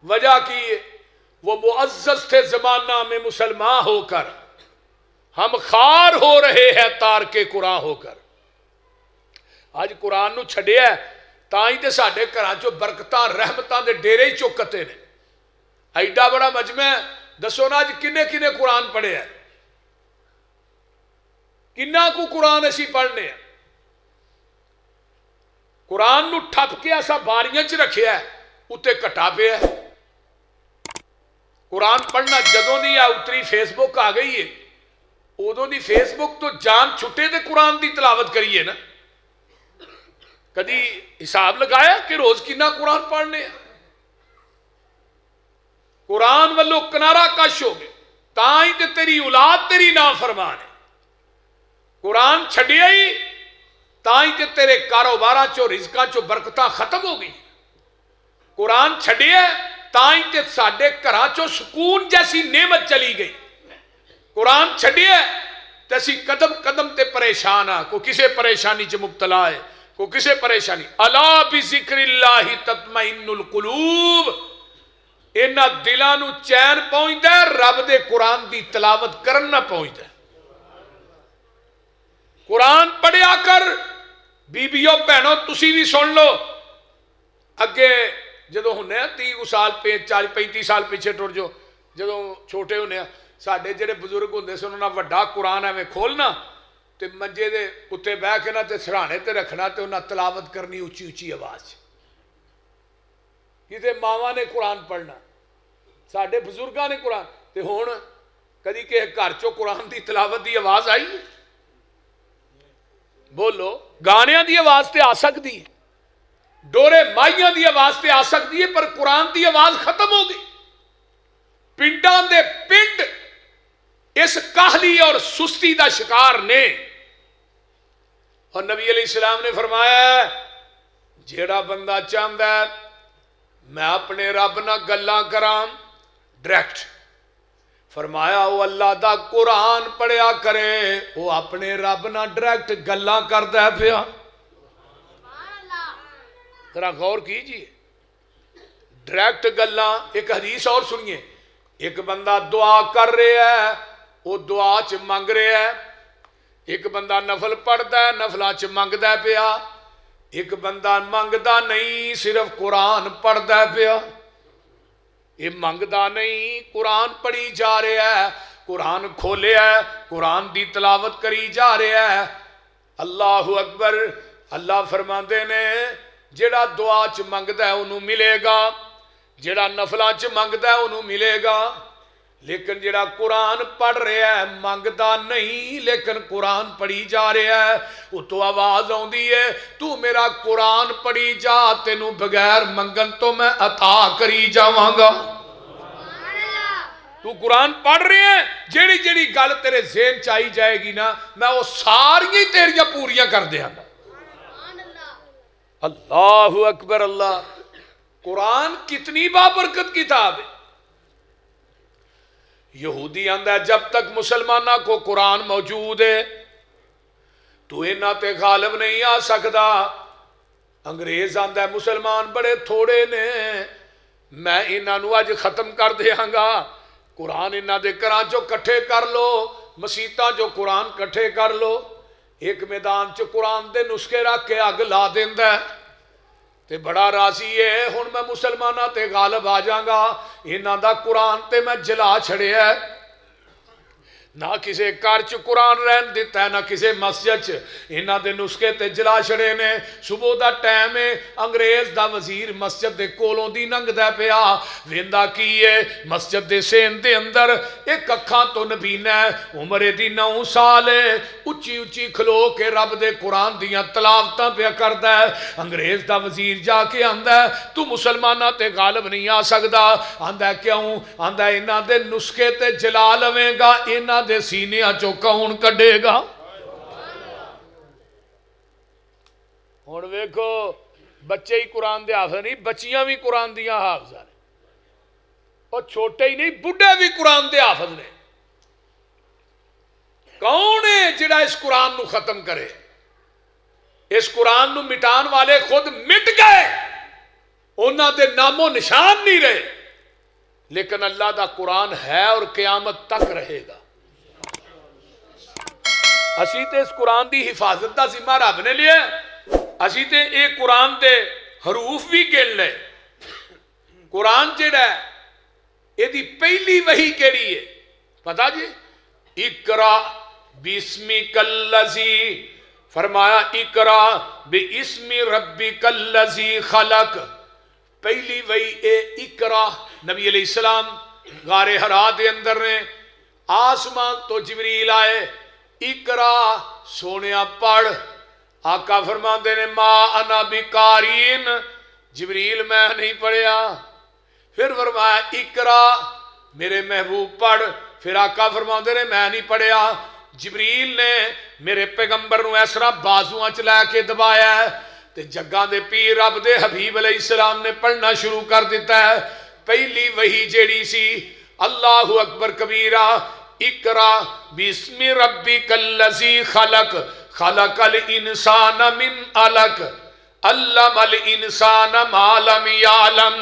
وجہ کی وہ معزز تھے زمانہ میں مسلمان ہو کر، ہم خار ہو رہے ہیں تار کے قرآن ہو کر۔ آج قرآن نو چھڑیا ہے تاں ہی تے ساڈے گھراں چوں برکتاں رحمتاں دے ڈیرے ہی چوکتے نے۔ ایڈا بڑا مجمع ہے، دسو نا اج کنے کنے قرآن پڑھے ہیں، کنا کو قرآن اسی پڑھنے ہیں۔ قرآن نو ٹھپ کے اسا باریاں چ رکھیا ہے، اتے کٹا پیا ہے۔ قرآن پڑھنا جدوں دی اتری فیس بک آ گئی ہے، ادوں دی فیس بک تو جان چھٹے تے قرآن دی تلاوت کریے نا۔ کدی حساب لگایا کہ روز کنا قرآن پڑھنے ہیں؟ قرآن والو کنارہ کش ہو گئے، تاں ہی تے تیری اولاد تیری نافرمان ہے۔ قرآن چھڈیا ہی تاں ہی تے تیرے کاروباراں چو رزقاں چو برکتاں ختم ہو گئی۔ قرآن چھڈیا تاں ہی تے ساڈے گھراں چو سکون جیسی نعمت چلی گئی۔ قرآن چھڈیا تے اسی قدم قدم تے پریشان ہاں، کوئی کسے پریشانی چ مبتلا ہے، کوئی کسے پریشانی۔ الا بذکر اللہ تطمئن القلوب، انہاں دلاں نو چین پہنچدا ہے رب دے قرآن دی تلاوت کرن نہ پہنچدا ہے۔ قرآن پڑھیا کر بیبیوں بہنوں، تسی بھی سن لو۔ اگے جدوں ہونے 30 سال 35 سال پیچھے ٹر جو، جدوں چھوٹے ہونے ساڈے جڑے بزرگ ہوندے سن انہاں وڈا قرآن ایویں کھولنا تے منجے دے اتے بہ کے نہ تے سرہانے تے رکھنا تے انہاں تلاوت کرنی اچھی اچھی آواز۔ کتے ماواں نے قرآن پڑھنا، ساڈے بزرگاں نے قرآن، تے ہن کدی کہ گھر چوں قرآن دی تلاوت دی آواز آئی؟ بولو، گانیاں دی آواز تے آ سکتی ہے، ڈورے مائیاں دی آواز تے آ سکتی ہے، پر قرآن دی آواز ختم ہو گئی۔ پنڈاں دے پنڈ اس کاہلی اور سستی دا شکار نے، اور نبی علیہ السلام نے فرمایا جیڑا بندہ چاہتا ہے میں اپنے رب نہ گلاں کراں ڈائریکٹ، فرمایا وہ اللہ دا قرآن پڑھیا کرے، وہ اپنے رب نہ ڈائریکٹ گلاں کردا ہے پیا۔ ذرا غور کیجئے، ڈائریکٹ گلاں۔ ایک حدیث اور سنیے، ایک بندہ دعا کر رہا ہے، وہ دعا چ منگ رہا ہے، ایک بندہ نفل پڑھتا ہے، نفلاں چ منگدا پیا، ایک بندہ منگدا نہیں صرف قرآن پڑھدا پیا۔ یہ منگدا نہیں، قرآن پڑھی جا رہا ہے، قرآن کھولیا ہے، قرآن دی تلاوت کری جا رہا ہے۔ اللہ اکبر۔ اللہ فرماندے نے جڑا دعا چ منگدا ہے انہوں ملے گا، جڑا نفلاں چ منگدا ہے انہوں ملے گا، لیکن جڑا قرآن پڑھ رہا ہے منگدا نہیں لیکن قرآن پڑھی جا رہا ہے، وہ تو آواز آندی ہے تو میرا قرآن پڑھی جا، تینوں بغیر منگن تو میں عطا کری جاواں گا۔ تو قرآن پڑھ رہے ہیں، جیڑی جیڑی گل تیرے ذہن چاہی جائے گی نا میں وہ ساری تیریاں پوریاں کر دیا گا۔ اللہ اکبر اللہ۔ قرآن کتنی بابرکت کتاب ہے۔ یہودی آندہ ہے جب تک مسلمانہ کو قرآن موجود ہے تو انہاں تے غالب نہیں آ سکتا۔ انگریز آندہ ہے مسلمان بڑے تھوڑے نے، میں انہاں نو آج ختم کر دیاں گا۔ قرآن انہاں دے گھراں چوں کٹھے کر لو، مسیتاں جو قرآن کٹھے کر لو، ایک میدان چ قرآن دے نسخے رکھ کے اگ لا دیندا ہے تے بڑا راضی ہے ہن میں مسلماناں تے غالب آ جاں گا، انہاں دا قرآن تے میں جلا چھڑیا ہے۔ نہ کسے گھر چ قرآن رہن دیتا ہے نہ کسے مسجد چ، انہاں دے نسخے تے جلا چھڑے نے۔ صبح دا ٹائم ہے، انگریز دا وزیر مسجد دے کولوں دی لنگدا پیا، ویندا کی ہے مسجد دے سین دے اندر ایک اکھاں تو نبینا ہے، عمر دی 9 سال ہے، اچھی اچھی کھلو کے رب دے قرآن دیاں تلاوتاں پیا کردا ہے۔ انگریز دا وزیر جا کے آندا ہے تو مسلماناں تے غالب نہیں آ سکدا۔ آندا ہے کیوں؟ آندا ہے انہاں دے نسخے تے جلا لویں گا، انہاں دے سینیاں چوں کون کڈے گا؟ ہن ویکھو بچے ہی قرآن دے حافظ نہیں، بچیاں بھی قرآن دیاں حافظ نے، اور چھوٹے ہی نہیں بڈھے بھی قرآن دے حافظ نے۔ کون ہے جڑا اس قرآن نو ختم کرے؟ اس قرآن نو مٹان والے خود مٹ گئے، انہاں دے نام و نشان نہیں رہے۔ لیکن اللہ دا قرآن ہے اور قیامت تک رہے گا. اسی تے اس قرآن دی حفاظت دا ذمہ رب نے لیا. اسی تے اے قرآن دے حروف بھی گن لے. قرآن جڑا ہے یہ دی پہلی وحی کیڑی ہے پتا جی؟ اقرا بسمک الذی، فرمایا اقرا باسم ربک الذی خلق. پہلی وحی اے اقرا. نبی علیہ السلام غار حرا دے اندر نے آسمان تو جبریل آئے، اقرا سونیا پڑھ. آقا فرماندے نے ما انا بقارین، جبریل میں نہیں پڑھیا. پھر فرمایا اقرا میرے محبوب پڑھ. پھر آقا فرماندے نے میں نہیں پڑھیا. جبریل نے میرے پیغمبر نو اس طرح بازوਆਂ چ لے کے دبایا ہے تے جگاں دے پیر رب دے حبیب علیہ السلام نے پڑھنا شروع کر دیتا ہے. پہلی وحی جیڑی سی اللہ اکبر کبیرہ، اقرا بسم ربک الذی خلق خلق الانسان من علق علم الانسان ما لم یعلم.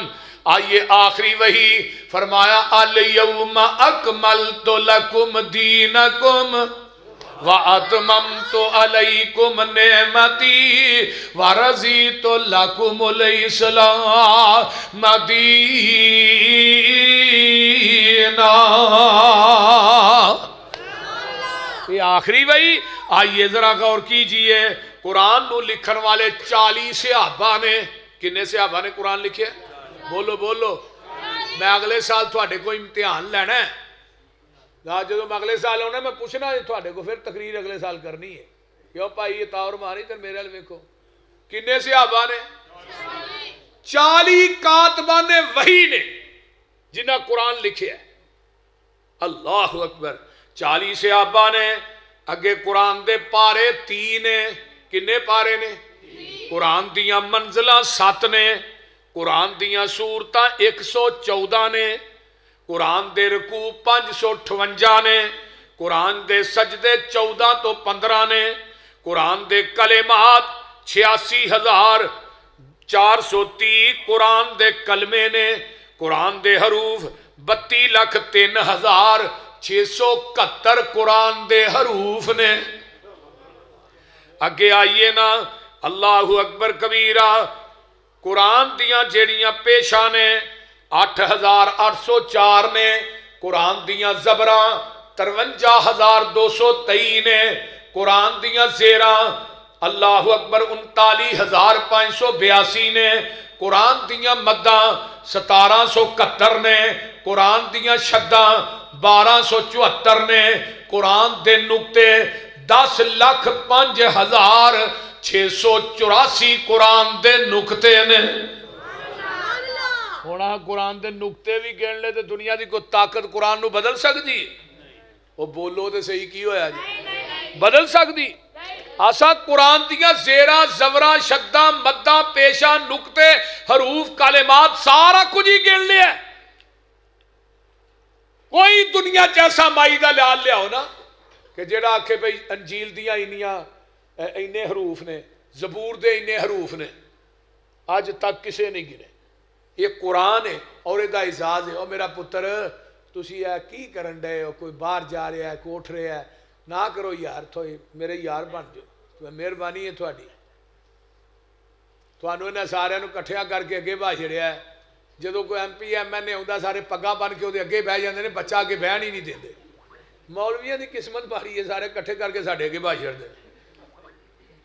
آئیے آخری وحی فرمایا الیوم اکملت لکم دینکم وَأَتْمَمْتُ عَلَيْكُمْ نِعْمَتِي وَرَضِيتُ لَكُمُ الْإِسْلَامَ دِينًا. یہ آخری وحی. آئیے ذرا غور کیجئے، قرآن نو لکھن والے 40 صحابہ نے، کنے صحابہ نے قرآن لکھے؟ بولو بولو. میں اگلے سال تھوڑے کو امتحان لینا ہے. جدو میں اگلے سال ہونا میں پوچھنا ہے تھوڑے کو، پھر تقریر اگلے سال کرنی ہے. کیوں پائی یہ تاور ماری تے میرے لئے ویکھو کنے صحابہ نے؟ 40 کاتبان وحی نے جنہاں قرآن لکھے ہے. اللہ اکبر. 40 صحابہ نے. اگے قرآن دے پارے 3 نے. کنے پارے نے؟ قرآن دیاں منزلہ 7 نے. قرآن دیاں سورتاں 114 نے. قرآن دے رکوع 558 نے. قرآن دے سجدے 14 تو 15 نے. قرآن دے کلمات 86,430 قرآن دے کلمے نے. قرآن دے حروف 32,03,671 قرآن دے حروف نے. اگے آئیے نا اللہ اکبر کبیرہ. قرآن دیاں جیڑیاں پیشاں نے 8,804 نے. قرآن دیاں زبراں 53,223 نے. قرآن دیاں زیراں اللہ اکبر 39,582 نے. قرآن دیاں مداں 1771 نے. قرآن دیاں شداں 1274 نے. قرآن دے نقطے 10,05,684 قرآن دے نقطے نے. ہونا قرآن دے نقطے بھی گن لے تو دنیا دی کو طاقت قرآن نو بدل سکتی؟ وہ بولو تے صحیح کی ہویا جی؟ بدل سکتی؟ آسا قرآن دیا زیرہ زورہ شدہ مدہ پیشہ نقطے حروف کلمات سارا کچھ ہی گن لیا. کوئی دنیا جیسا مائی دا لحال لیا ہو نا کہ جیڑا آکھے بھئی انجیل دیا اینے حروف نے، زبور دے اینے حروف نے. آج تک کسے نہیں گنے. یہ قرآن ہے اور یہ اعزاز ہے. اور میرا پتر تسی ہے کی کرن ڈے ہو، کوئی باہر جا رہا ہے کوٹھ رہا ہے، نہ کرو یار. تھوئی میرے یار بن جو، مہربانی ہے تھوڑی. تھوانو انہیں سارے کٹھیا کر کے اگے بھا چھڑیا ہے. جدو کوئی ایم پی ایم این اے ہوندا سارے پگاں بن کے وہ اگے بہ جاندے نے، بچہ اگے بہن ہی نہیں دیندے. مولویاں دی قسمت باری ہے، سارے کٹھے کر کے ساڈے اگے بھا چھڑدے.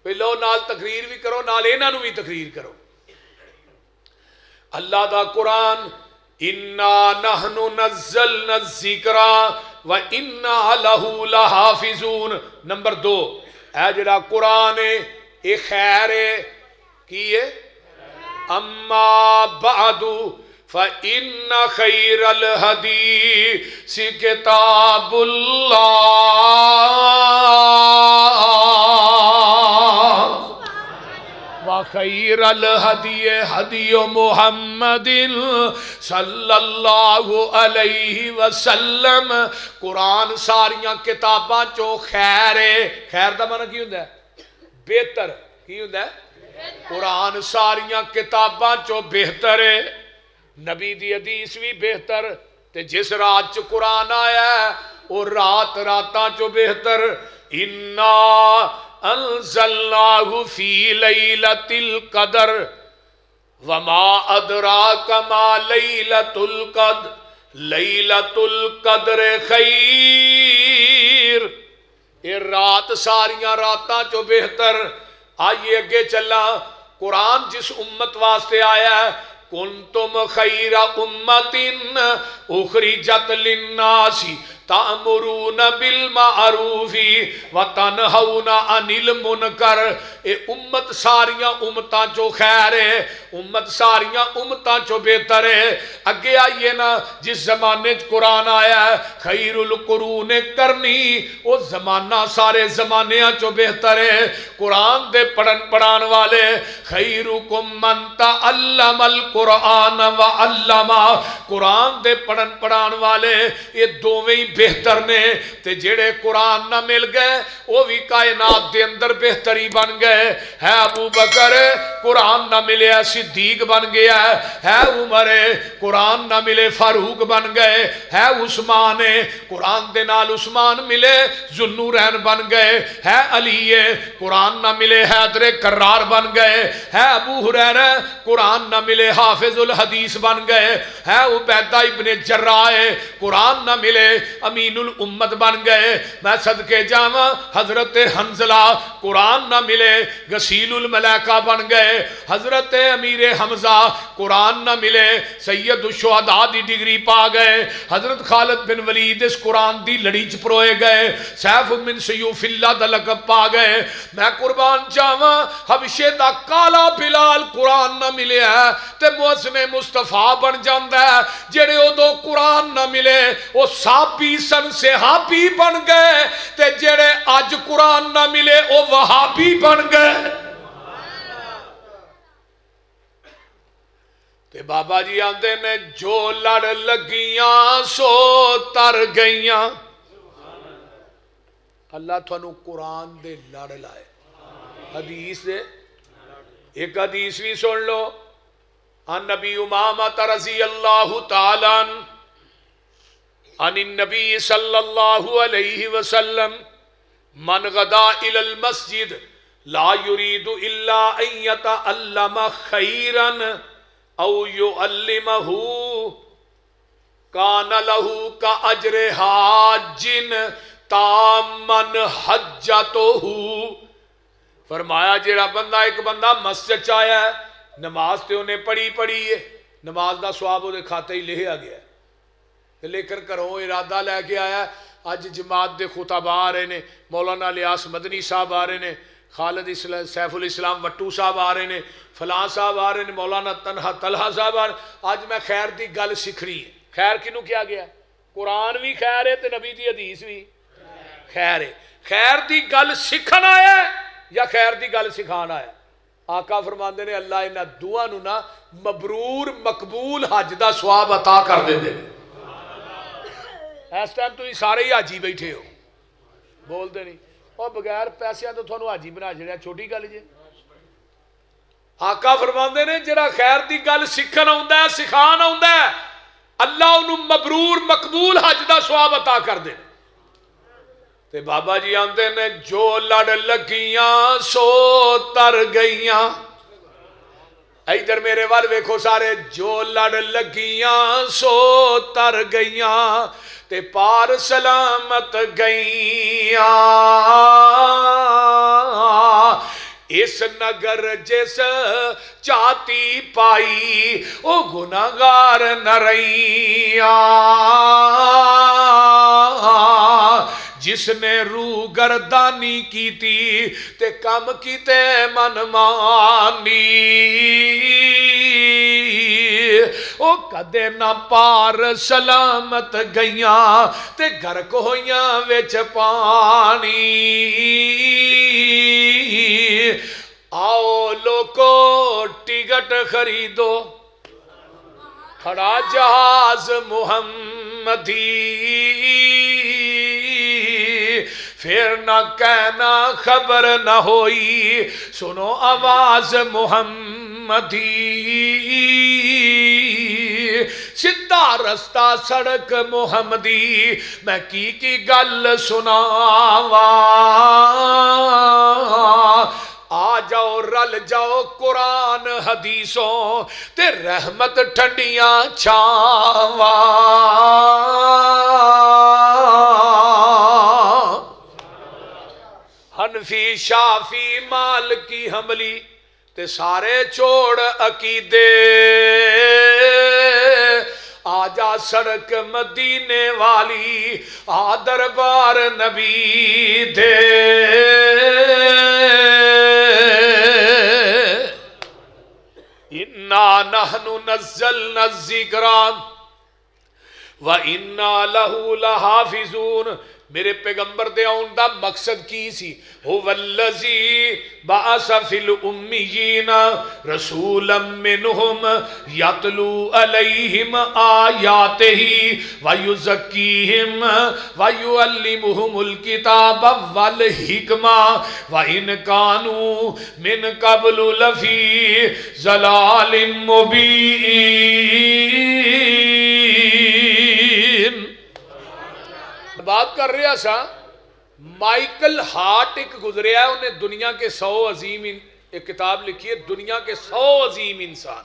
پہلو نال تقریر بھی کرو، نال انہاں نوں بھی تقریر کرو. اللہ دا قرآن اِنَّا نَحْنُ نَزَّلْنَا الذِّكْرَ وَإِنَّا لَهُ لَحَافِظُونَ. نمبر 2 اے جڑا قرآن ہے یہ خیر ہے کی ہے. اما بعد فَإِنَّ خَيْرَ الْحَدِيثِ كِتَابُ اللَّهِ وَخَيْرَ الْهَدِيِ هَدِيُ مُحَمَّدٍ صلی اللہ علیہ وسلم. قرآن ساریاں کتاباں چو خیر ہے. خیر دا معنی کی ہوندہ ہے؟ بہتر. کی ہوندہ ہے؟ قرآن ساریاں کتاباں چو بہتر ہے. نبی دی حدیث بھی بہتر، تے جس رات چ قرآن آیا ہے وہ رات راتاں چو بہتر انا انزلناہ فی لیلۃ القدر وما ادراک ما لیلۃ القدر لیلۃ القدر خیر. یہ رات ساریاں راتاں چو بہتر. آئیے اگے چلا. قرآن جس امت واسطے آیا ہے کنتم خیر امت اخرجت للناس تأمرون بالمعروف وتنہون عن المنکر. اے امت ساریاں امتاں چو خیر ہے, امت ساریاں امتاں چو بہتر ہے. اگے آئیے نا جس زمانے قرآن آیا ہے خیر القرون کرنی, وہ زمانہ سارے زمانیاں چو بہتر ہے. قرآن دے پڑھن پڑھان والے خیرکم من تعلم القرآن وعلما. قرآن دے پڑھن پڑھان والے یہ دوویں بہتر نے. تے جڑے قرآن نہ مل گئے وہ بھی کائنات دے اندر بہتری بن گئے. ہے ابو بکر قرآن نہ ملے صدیق بن گیا. ہے عمر قرآن نہ ملے فاروق بن گئے. ہے عثمان قرآن دے نال عثمان ملے ذوالنورین بن گئے. ہے علی قرآن نہ ملے حیدر کرار بن گئے. ہے ابو ہریرہ قرآن نہ ملے حافظ الحدیث بن گئے. ہے عبیدہ ابن جراح قرآن نہ ملے امین الامت بن گئے. میں صدقے جاواں حضرت حنظلہ قرآن نہ ملے غسیل الملائکہ بن گئے. حضرت امیر حمزہ قرآن نہ ملے سید الشہداء دی ڈگری پا گئے. حضرت خالد بن ولید اس قرآن دی لڑی چ پروئے گئے. سیف من سیوف اللہ دا لقب پا گئے. میں قربان جاواں حبشے دا کالا بلال قرآن نہ ملے ہے تے محسن مصطفیٰ بن جاندا ہے. جڑے ادو قرآن نہ ملے وہ صحابی سن صحابی بن گئے. تے جڑے اج قرآن نہ ملے وہ وہابی بن گئے. تے بابا جی آندے نے جو لڑ لگیاں سو تر گئیاں. اللہ تھانو قرآن دے لڑ لائے. حدیث دے ایک حدیث بھی سن لو. عن نبی امامہ رضی اللہ تعالی عن النبی صلی اللہ علیہ وسلم من غدا الى المسجد لا يريد الا ان يتعلم خيرا او يعلمه كان له كأجر حاج تاما حجته. فرمایا جیڑا بندہ ایک بندہ مسجد چایا ہے نماز تے انہیں پڑھی ہے, نماز دا ثواب وہ کھاتے ہی لکھا گیا ہے, لے کر کروں ارادہ لے کے آیا. اج جماعت دے خطبہ آ رہے نے, مولانا الیاس مدنی صاحب آ رہے نے, خالد سیف الاسلام وٹو صاحب آ رہے نے, فلاں صاحب آ رہے نے, مولانا تنہا طلحہ صاحب آ رہے. اج میں خیر دی گل سکھنی ہے. خیر کنوں کیا گیا؟ قرآن بھی خیر ہے تے نبی دی حدیث بھی خیر ہے. خیر دی گل سکھن آیا یا خیر دی گل سکھان آیا؟ آقا فرماندے نے اللہ انہاں دعا نو نا مبرور مقبول حج دا ثواب عطا کر دے دے. اس ٹائم تو سارے ہی حاجی بیٹھے ہو, بول دے نہیں اور بغیر پیسے تو تھانوں حاجی بنا چھڑیا, چھوٹی گل جے. آقا فرماندے نے جڑا خیر دی گل سکھن آوندا ہے سکھان آوندا ہے اللہ انہوں مبرور مقبول حج دا ثواب عطا کر دے. تے بابا جی آندے نے جو لڑ لگیاں سو تر گئیاں. ادھر میرے وال ویکھو سارے, جو لڑ لگیاں سو تر گئیاں تے پار سلامت گئیاں. اس نگر جس چاہتی پائی او گناہگار نہ رہیاں. جس نے روح گردانی کی تھی تے کم کیتے من مانی او کدے نہ پار سلامت گئیاں تے گرک ہویاں وچ پانی. آؤ لوگو ٹکٹ خریدو کھڑا جہاز محمدی پھر نہ کہنا خبر نہ ہوئی سنو آواز محمدی. سیدھا رستہ سڑک محمدی میں کی گل سناواں آ جاؤ رل جاؤ قرآن حدیثوں تے رحمت ٹھنڈیاں چھاواں حنفی شافی مالکی حنبلی تے سارے چھوڑ عقیدے آجا سڑک مدینے والی آ دربار نبی دے اِنَّا نَحْنُ نَزَّلْنَا الذِّكْرَ وَإِنَّا لَهُ لَحَافِظُونَ میرے پیغمبر دے آن دا مقصد کی سی هُوَ الَّذِي بَعَثَ فِي الْأُمِّيِّينَ رَسُولًا مِّنْهُمْ يَتْلُو عَلَيْهِمْ آيَاتِهِ وَيُزَكِّيهِمْ وَيُعَلِّمُهُمُ الْكِتَابَ وَالْحِكْمَةَ وَإِنْ كَانُوا مِنْ قَبْلُ لَفِي ضَلَالٍ مُبِينٍ بات کر رہا سا مائیکل ہارٹ ایک گزریا ہے انہیں دنیا کے 100 عظیم ایک کتاب لکھی ہے دنیا کے 100 عظیم انسان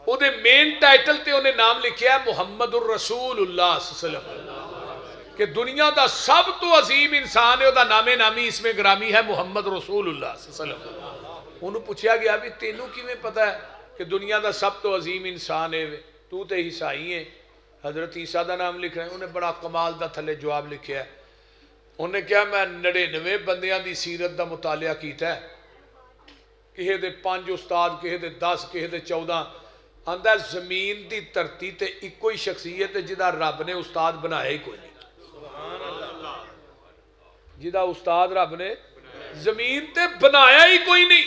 انہیں مین ٹائٹل تے انہیں نام لکھیا ہے محمد الرسول اللہ صلی اللہ علیہ وسلم کہ دنیا دا سب تو عظیم انسان ہے دا نام نامی اس میں گرامی ہے محمد رسول اللہ صلی اللہ علیہ وسلم انہوں پوچھا گیا بھی تینوں کی میں پتا ہے کہ دنیا دا سب تو عظیم انسان ہے تو تے عیسائی ہیں حضرت عیسیٰ دا نام لکھ رہے ہیں انہیں بڑا کمال دا تھلے جواب لکھیا ہے انہیں کیا میں 99 بندیاں دی سیرت دا مطالعہ کیتا ہے کہے دے 5 استاد کہے دے 10 کہے دے 14 آندہ زمین دی ترتی تے ایک کوئی شخصیت ہے جدہ رب نے استاد بنایا ہی کوئی نہیں جدہ استاد رب نے زمین تے بنایا ہی کوئی نہیں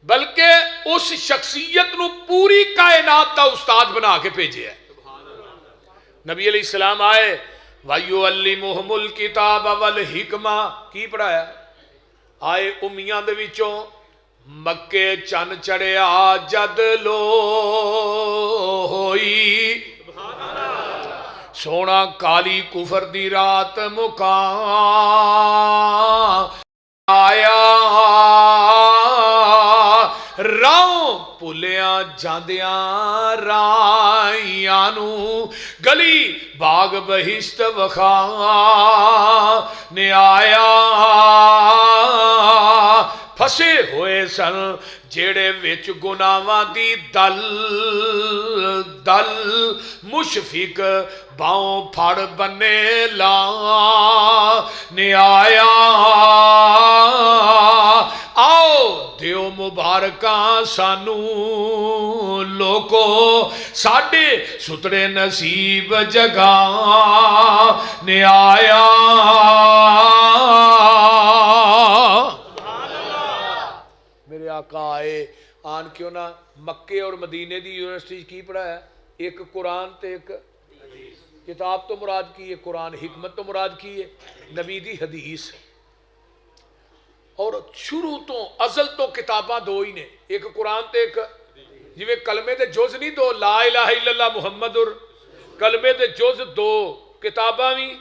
بلکہ اس شخصیت نو پوری کائنات دا استاد بنا کے بھیجے ہے نبی علیہ السلام آئے وَيُعَلِّمُهُمُ الْكِتَابَ وَالْحِكْمَةَ کی پڑھایا آئے امیاں دے وچوں مکے چن چڑھیا جد لو ہوئی سونا کالی کفر دی رات مکان آیا راؤں پولیاں جاندیاں رائیانو گلی باغ بہشت وخان نے آیا پھسے ہوئے سن جیڑے وچ گناواں دی دل دل مشفق باؤں پھڑ بنے نے آیا آؤ دیو مبارکاں سانو لوکو ساڑھے سترے نصیب جگہ نے آیا میرے آقا آئے آن کیوں نہ مکے اور مدینے دی یونیورسٹی کی پڑھا ہے ایک قرآن تے ایک کتاب تو مراد کی ہے قرآن حکمت تو مراد کی ہے نبی دی حدیث اور شروع تو ازل تو کتاباں دو ہی نے ایک قرآن تے ایک جویں کلمے دے جز نہیں دو لا الہ الا اللہ محمد کلمے دے جز دو کتاباں بھی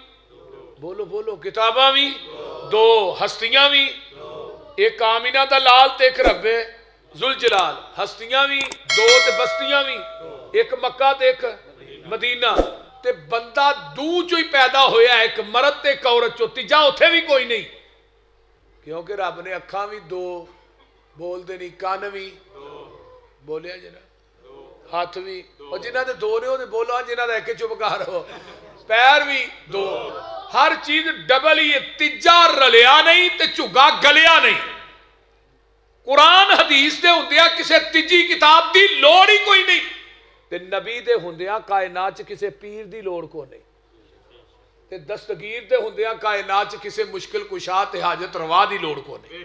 بولو بولو کتاباں بھی دو ہستیاں بھی ایک آمینہ دا لال تے ایک رب ذوالجلال ہستیاں بھی دو تے بستیاں بھی ایک مکہ تے ایک مدینہ تے بندہ دو جو ہی پیدا ہویا ہے ایک مرد تے ایک عورت چو تیجا اتھے بھی کوئی نہیں کیونکہ رب نے اکھاں بھی دو بول دے نہیں کان بھی بولیا جنا ہاتھ بھی اور جنہ دے دو نے ہو دے بولو جنہ دے ایک چپکا رہو پیر بھی دو ہر چیز ڈبل ہی ہے تیجا رلیا نہیں تے چگا گلیا نہیں قرآن حدیث دے ہندیاں کسے تیجی کتاب دی لوڑ ہی کوئی نہیں تے نبی دے ہندیاں کائنات کسے پیر دی لوڑ کو نہیں تے دستگیر دے ہندیاں کائنات کسے مشکل کشا تے حاجت روا دی لوڑ کو نہیں